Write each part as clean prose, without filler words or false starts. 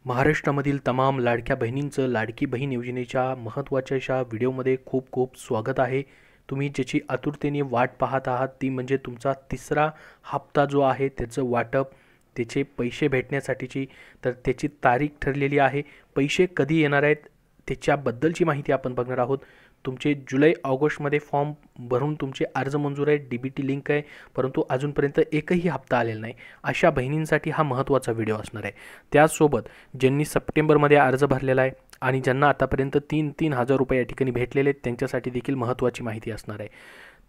महाराष्ट्रामधील तमाम लाडक्या बहिणींचं लाडकी बहीण योजनेच्या महत्त्वाच्या अशा व्हिडिओमध्ये खूप खूप स्वागत आहे। तुम्ही ज्याची आतुरतेने वाट पाहत आहात ती म्हणजे तुमचा तिसरा हप्ता जो आहे त्याचं वाटप, त्याचे पैसे भेटण्यासाठीची तर त्याची तारीख ठरलेली आहे। पैसे कधी येणार आहेत त्याच्याबद्दलची माहिती आपण बघणार आहोत। तुमचे जुलै ऑगस्टमध्ये फॉर्म भरून तुमचे अर्ज मंजूर आहे, डीबीटी लिंक आहे, परंतु अजूनपर्यंत एकही हप्ता आलेला नाही। अशा बहिणींसाठी हा महत्त्वाचा व्हिडिओ असणार आहे। त्यासोबत ज्यांनी सप्टेंबरमध्ये अर्ज भरलेला आहे आणि ज्यांना आतापर्यंत 3,000 रुपये या ठिकाणी भेटलेले आहेत त्यांच्यासाठी देखील महत्त्वाची माहिती असणार आहे।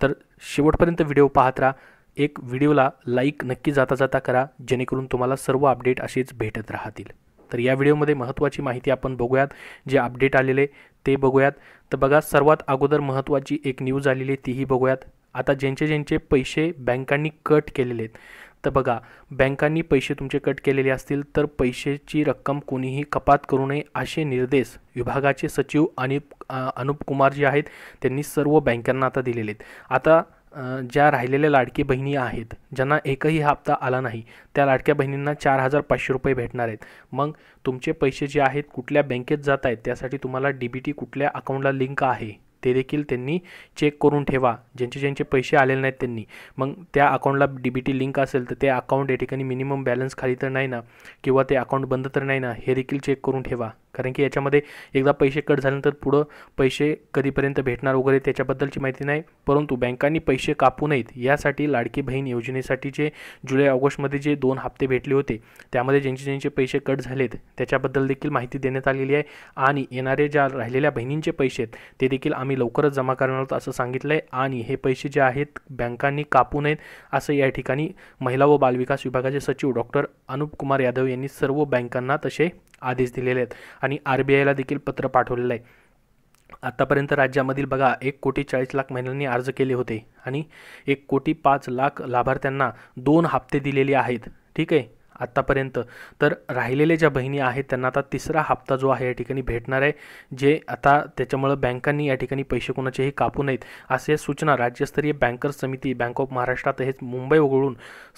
तर शेवटपर्यंत व्हिडिओ पाहत राहा। एक व्हिडिओला लाईक नक्की जाता जाता करा जेणेकरून तुम्हाला सर्व अपडेट असेच भेटत राहतील। तर या व्हिडिओमध्ये महत्त्वाची माहिती आपण बघूयात, जे अपडेट आलेले ते बघूयात। तर बघा, सर्वात अगोदर महत्त्वाची एक न्यूज आलेली तीही बघूयात। आता ज्यांचे पैसे बँकांनी कट केलेले आहेत, तर बघा, बँकांनी पैसे तुमचे कट केलेले असतील तर पैशाची रक्कम कोणीही कपात करू नये असे निर्देश विभागाचे सचिव आणि अनुप कुमार जे आहेत त्यांनी सर्व बँकांना आता दिलेले आहेत। आता ज्या राहिलेल्या लाडकी बहिणी आहेत ज्यांना एकही हप्ता आला नाही त्या लाडक्या बहिणींना 4,500 रुपये भेटणार आहेत। मग तुमचे पैसे जे आहेत कुठल्या बँकेत जात आहेत त्यासाठी तुम्हाला डीबीटी कुठल्या अकाउंटला लिंक आहे ते देखील त्यांनी चेक करून ठेवा। ज्यांचे पैसे आलेले नाहीत त्यांनी मग त्या अकाउंटला डीबीटी लिंक असेल तर ते अकाउंट या ठिकाणी मिनिमम बॅलन्स खाली तर नाही ना, किंवा ते अकाउंट बंद तर नाही ना, हे देखील चेक करून ठेवा। कारण की याच्यामध्ये एकदा पैसे कट झाल्यानंतर पुढं पैसे कधीपर्यंत भेटणार वगैरे त्याच्याबद्दलची माहिती नाही, परंतु बँकांनी पैसे कापू नयेत यासाठी लाडकी बहीण योजनेसाठीचे जुलै ऑगस्टमध्ये जे 2 हप्ते भेटले होते त्यामध्ये ज्यांचे पैसे कट झालेत त्याच्याबद्दल देखील माहिती देण्यात आलेली आहे। आणि येणारे ज्या राहिलेल्या बहिणींचे पैसे आहेत ते देखील आम्ही लवकरच जमा करणार आहोत असं सांगितलं आहे। आणि हे पैसे जे आहेत बँकांनी कापू नयेत असं या ठिकाणी महिला व बालविकास विभागाचे सचिव डॉक्टर अनुप कुमार यादव यांनी सर्व बँकांना तसे आदेश दिलेले आहेत आणि RBIला देखील पत्र पाठवलेलं आहे। आतापर्यंत राज्यामधील बघा 1,40,00,000 महिलांनी अर्ज केले होते आणि 1,05,00,000 लाभार्थ्यांना 2 हप्ते दिलेले आहेत। ठीक आहे आत्तापर्यंत। तर राहिलेले ज्या बहिणी आहेत त्यांना आता तिसरा हप्ता जो आहे या ठिकाणी भेटणार आहे, जे आता त्याच्यामुळं बँकांनी या ठिकाणी पैसे कोणाचेही कापू नयेत असे सूचना राज्यस्तरीय बँकर्स समिती बँक ऑफ महाराष्ट्र तसेच मुंबई वगळून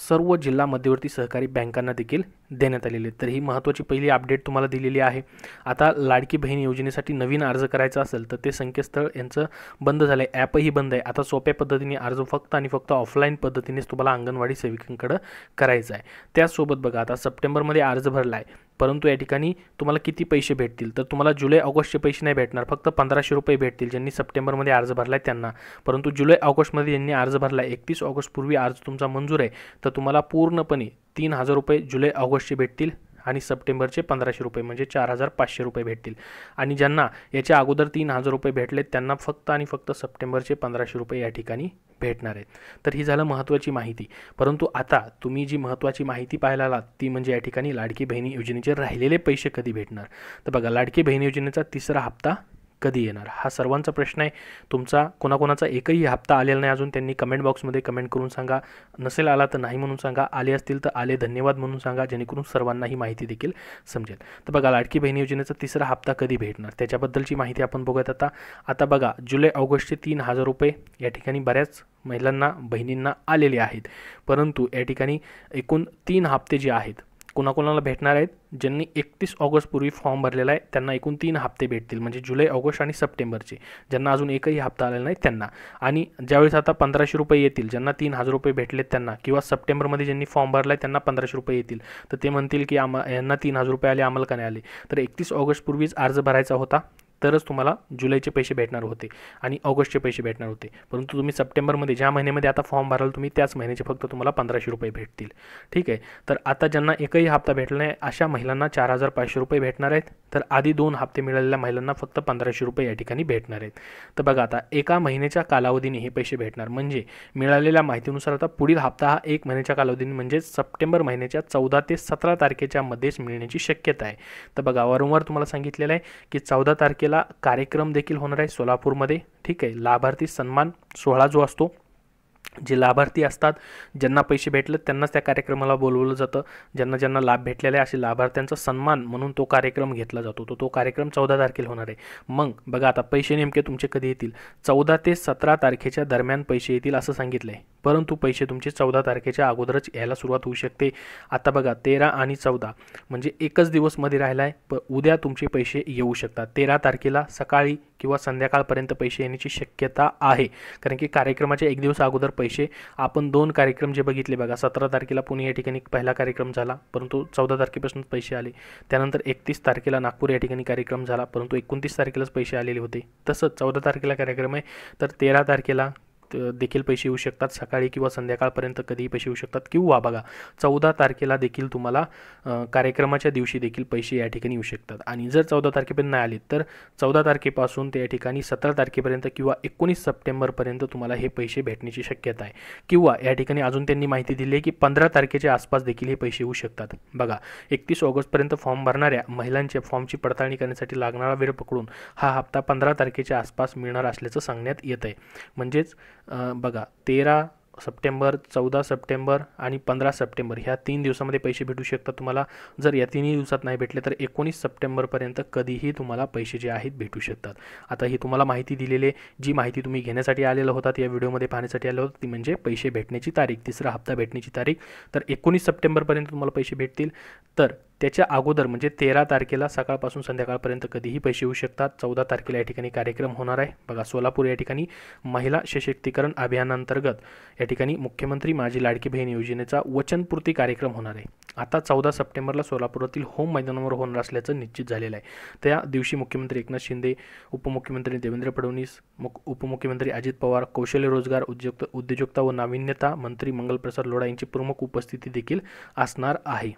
सर्व जिल्हा मध्यवर्ती सहकारी बँकांना देखील देण्यात आलेले आहेत। तर ही महत्त्वाची पहिली अपडेट तुम्हाला दिलेली आहे। आता लाडकी बहीण योजनेसाठी नवीन अर्ज करायचा असेल तर ते संकेतस्थळ यांचं बंद झालं आहे, ॲपही बंद आहे। आता सोप्या पद्धतीने अर्ज फक्त आणि फक्त ऑफलाईन पद्धतीनेच तुम्हाला अंगणवाडी सेविकांकडे करायचा आहे। त्यासोबत बघा, आता सप्टेंबरमध्ये अर्ज भरला आहे परंतु या ठिकाणी तुम्हाला किती पैसे भेटतील तर तुम्हाला जुलै ऑगस्टचे पैसे नाही भेटणार, फक्त 1,500 रुपये भेटतील ज्यांनी सप्टेंबरमध्ये अर्ज भरला आहे त्यांना। परंतु जुलै ऑगस्टमध्ये ज्यांनी अर्ज भरला आहे 31 ऑगस्टपूर्वी अर्ज तुमचा मंजूर आहे तर तुम्हाला पूर्णपणे 3,000 रुपये जुलै ऑगस्टचे भेटतील आणि सप्टेंबरचे 1,500 रुपये म्हणजे 4,500 रुपये भेटतील। आणि ज्यांना याच्या अगोदर 3,000 रुपये भेटलेत त्यांना फक्त आणि फक्त सप्टेंबरचे 1,500 रुपये या ठिकाणी भेटणार आहेत। तर ही झालं महत्त्वाची माहिती। परंतु आता तुम्ही जी महत्त्वाची माहिती पाहायला आलात ती म्हणजे या ठिकाणी लाडकी बहिणी योजनेचे राहिलेले पैसे कधी भेटणार। तर बघा, लाडकी बहिणी योजनेचा तिसरा हप्ता कधी येणार हा सर्वांचा प्रश्न आहे। तुमचा कोणाकोणाचा एकही हप्ता आलेला नाही अजून त्यांनी कमेंट बॉक्समध्ये कमेंट करून सांगा। नसेल आला तर नाही म्हणून सांगा, आले असतील तर आले धन्यवाद म्हणून सांगा जेणेकरून सर्वांना ही माहिती देखील समजेल। तर बघा, लाडकी बहिणी योजनेचा तिसरा हप्ता कधी भेटणार त्याच्याबद्दलची माहिती आपण बघूयात। आता बघा, जुलै ऑगस्टचे 3,000 रुपये या ठिकाणी बऱ्याच महिलांना बहिणींना आलेले आहेत, परंतु या ठिकाणी एकूण 3 हप्ते जे आहेत कोणाकोणाला भेटणार आहेत, ज्यांनी 31 ऑगस्टपूर्वी फॉर्म भरलेला आहे त्यांना एकूण 3 हप्ते भेटतील म्हणजे जुलै ऑगस्ट आणि सप्टेंबरचे। ज्यांना अजून एकही हप्ता आलेला नाही त्यांना, आणि ज्यावेळेस आता 1,500 रुपये येतील ज्यांना 3,000 रुपये भेटलेत त्यांना, किंवा सप्टेंबरमध्ये ज्यांनी फॉर्म भरला आहे त्यांना 1,500 रुपये येतील तर ते म्हणतील की यांना 3,000 रुपये आले आम्हाला का नाही आले। तर 31 ऑगस्टपूर्वीच अर्ज भरायचा होता तरच तुम्हाला जुलैचे पैसे भेटणार होते आणि ऑगस्टचे पैसे भेटणार होते, परंतु तुम्ही सप्टेंबरमध्ये ज्या महिन्यामध्ये आता फॉर्म भराल तुम्ही त्याच महिन्याचे फक्त तुम्हाला 1,500 रुपये भेटतील। ठीक आहे, तर आता ज्यांना एकही हप्ता भेटला नाही अशा महिलांना 4,500 रुपये भेटणार आहेत। तर आधी 2 हप्ते मिळालेल्या महिलांना फक्त 1,500 रुपये या ठिकाणी भेटणार आहेत। तर बघा, आता एका महिन्याच्या कालावधीने हे पैसे भेटणार म्हणजे मिळालेल्या माहितीनुसार आता पुढील हप्ता हा 1 महिन्याच्या कालावधीने म्हणजे सप्टेंबर महिन्याच्या 14 ते 17 तारखेच्या मध्येच मिळण्याची शक्यता आहे। तर बघा, वारंवार तुम्हाला सांगितलेलं आहे की 14 तारखेला कार्यक्रम देखील होणार आहे सोलापूरमध्ये। ठीक आहे, लाभार्थी सन्मान सोहळा जो असतो, जे लाभार्थी असतात ज्यांना पैसे भेटले त्यांनाच त्या कार्यक्रमाला बोलवलं जातं, ज्यांना ज्यांना लाभ भेटलेला आहे असे लाभार्थ्यांचा सन्मान म्हणून तो कार्यक्रम घेतला जातो। तो कार्यक्रम 14 तारखेला होणार आहे। मग बघा, आता पैसे नेमके तुमचे कधी येतील, 14 ते 17 तारखेच्या दरम्यान पैसे येतील असं सांगितलं आहे। परंतु पैसे तुमचे 14 तारखेच्या अगोदरच यायला सुरुवात होऊ शकते। आता बघा 13 आणि 14 म्हणजे एकच दिवस मध्ये राहिला आहे, उद्या तुमचे पैसे येऊ शकतात। 13 तारखेला सकाळी किंवा संध्याकाळपर्यंत पैसे येण्याची शक्यता आहे, कारण की कार्यक्रमाच्या एक दिवस अगोदर पैसे आपण 2 कार्यक्रम जे बघितले बघा, 17 तारखेला पुणे या ठिकाणी पहिला कार्यक्रम झाला, परंतु 14 तारखेपासून पैसे आले। त्यानंतर 31 तारखेला नागपूर या ठिकाणी कार्यक्रम झाला, परंतु 29 तारखेलाच पैसे आलेले होते। तसंच 14 तारखेला कार्यक्रम आहे, तर 13 तारखेला देखील पैसे येऊ शकतात, सकाळी किंवा संध्याकाळपर्यंत कधीही पैसे येऊ शकतात। किंवा बघा 14 तारखेला देखील तुम्हाला कार्यक्रमाच्या दिवशी देखील पैसे या ठिकाणी येऊ शकतात। आणि जर 14 तारखेपर्यंत नाही आले तर 14 तारखेपासून त्या ठिकाणी 17 तारखेपर्यंत किंवा 19 सप्टेंबरपर्यंत तुम्हाला हे पैसे भेटण्याची शक्यता आहे। किंवा या ठिकाणी अजून त्यांनी माहिती दिली आहे की 15 तारखेच्या आसपास देखील हे पैसे येऊ शकतात। बघा 31 ऑगस्टपर्यंत फॉर्म भरणाऱ्या महिलांच्या फॉर्मची पडताळणी करण्यासाठी लागणारा वेळ पकडून हा हप्ता 15 तारखेच्या आसपास मिळणार असल्याचं सांगण्यात येत आहे। म्हणजेच बघा 13 सप्टेंबर, 14 सप्टेंबर आणि 15 सप्टेंबर ह्या 3 दिवसामध्ये पैसे भेटू शकतात तुम्हाला। जर या 3 दिवसात नाही भेटले तर 19 सप्टेंबरपर्यंत कधीही तुम्हाला पैसे जे आहेत भेटू शकतात। आता ही तुम्हाला माहिती दिलेली जी माहिती तुम्ही घेण्यासाठी आलेला होतात, या व्हिडिओमध्ये पाहण्यासाठी आले होते, ती म्हणजे पैसे भेटण्याची तारीख, तिसरा हप्ता भेटण्याची तारीख। तर 19 सप्टेंबरपर्यंत तुम्हाला पैसे भेटतील। तर त्याच्या अगोदर म्हणजे 13 तारखेला सकाळपासून संध्याकाळपर्यंत कधीही पैसे येऊ शकतात। 14 तारखेला या ठिकाणी कार्यक्रम होणार आहे बघा, सोलापूर या ठिकाणी महिला सशक्तीकरण अभियानांतर्गत या ठिकाणी मुख्यमंत्री माझी लाडकी बहीण योजनेचा वचनपूर्ती कार्यक्रम होणार आहे। आता 14 सप्टेंबरला सोलापुरातील होम मैदानावर होणार असल्याचं निश्चित झालेलं आहे। त्या दिवशी मुख्यमंत्री एकनाथ शिंदे, उपमुख्यमंत्री देवेंद्र फडणवीस, उपमुख्यमंत्री अजित पवार, कौशल्य रोजगार, उद्योजकता व नाविन्यता मंत्री मंगलप्रसाद लोढा यांची प्रमुख उपस्थिती देखील असणार आहे।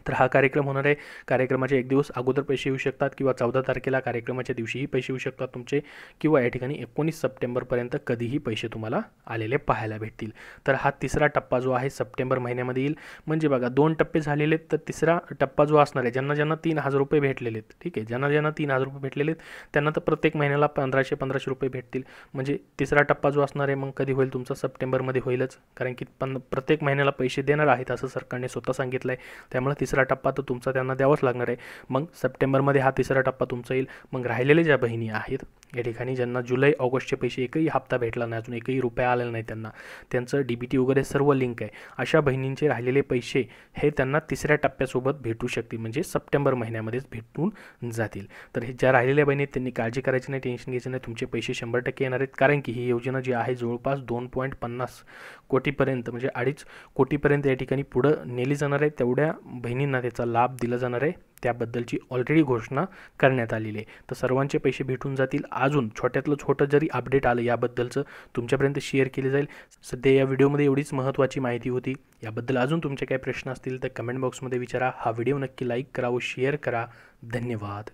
तर हा कार्यक्रम होणार आहे। कार्यक्रमाचे एक दिवस अगोदर पैसे येऊ शकतात किंवा 14 तारखेला कार्यक्रमाच्या दिवशीही पैसे येऊ शकतात तुमचे, किंवा या ठिकाणी 19 सप्टेंबरपर्यंत कधीही पैसे तुम्हाला आलेले पाहायला भेटतील। तर हा तिसरा टप्पा जो आहे सप्टेंबर महिन्यामध्ये येईल। म्हणजे बघा 2 टप्पे झालेले आहेत, तर तिसरा टप्पा जो असणार आहे, ज्यांना 3000 रुपये भेटलेले आहेत, ठीक आहे, ज्यांना 3000 रुपये भेटलेले आहेत त्यांना तर प्रत्येक महिन्याला 1500 रुपये भेटतील। म्हणजे तिसरा टप्पा जो असणार आहे मग कधी होईल तुमचा, सप्टेंबरमध्ये होईलच, कारण की प्रत्येक महिन्याला पैसे देणार आहेत असं सरकारने स्वतः सांगितलं आहे। त्यामुळे तिसरा टप्पा तर तुमचा त्यांना द्यावाच लागणार आहे। मग सप्टेंबरमध्ये हा तिसरा टप्पा तुमचा येईल। मग राहिलेले ज्या बहिणी आहेत या ठिकाणी, ज्यांना जुलै ऑगस्टचे पैसे एकही हप्ता भेटला नाही, अजून एकही रुपया आलेला नाही, त्यांचं DBT वगैरे सर्व लिंक आहे, अशा बहिणींचे राहिलेले पैसे हे त्यांना तिसऱ्या टप्प्यासोबत भेटू शकतील, म्हणजे सप्टेंबर महिन्यामध्येच भेटून जातील। तर हे ज्या राहिलेल्या बहिणी आहेत त्यांनी काळजी करायची नाही, टेन्शन घ्यायचं नाही, तुमचे पैसे 100% येणार आहेत। कारण की ही योजना जी आहे जवळपास 2.50 कोटीपर्यंत म्हणजे 2.5 कोटीपर्यंत या ठिकाणी पुढं नेली जाणार आहे। तेवढ्या बहिणींना त्याचा लाभ दिला जाणार आहे, त्याबद्दलची ऑलरेडी घोषणा करण्यात आलेली आहे। तर सर्वांचे पैसे भेटून जातील। अजून छोट्यातलं छोटं जरी अपडेट आलं याबद्दलचं तुमच्यापर्यंत शेअर केले जाईल। सध्या या व्हिडिओमध्ये एवढीच महत्त्वाची माहिती होती। याबद्दल अजून तुमचे काही प्रश्न असतील तर कमेंट बॉक्समध्ये विचारा। हा व्हिडिओ नक्की लाईक करा व शेअर करा। धन्यवाद।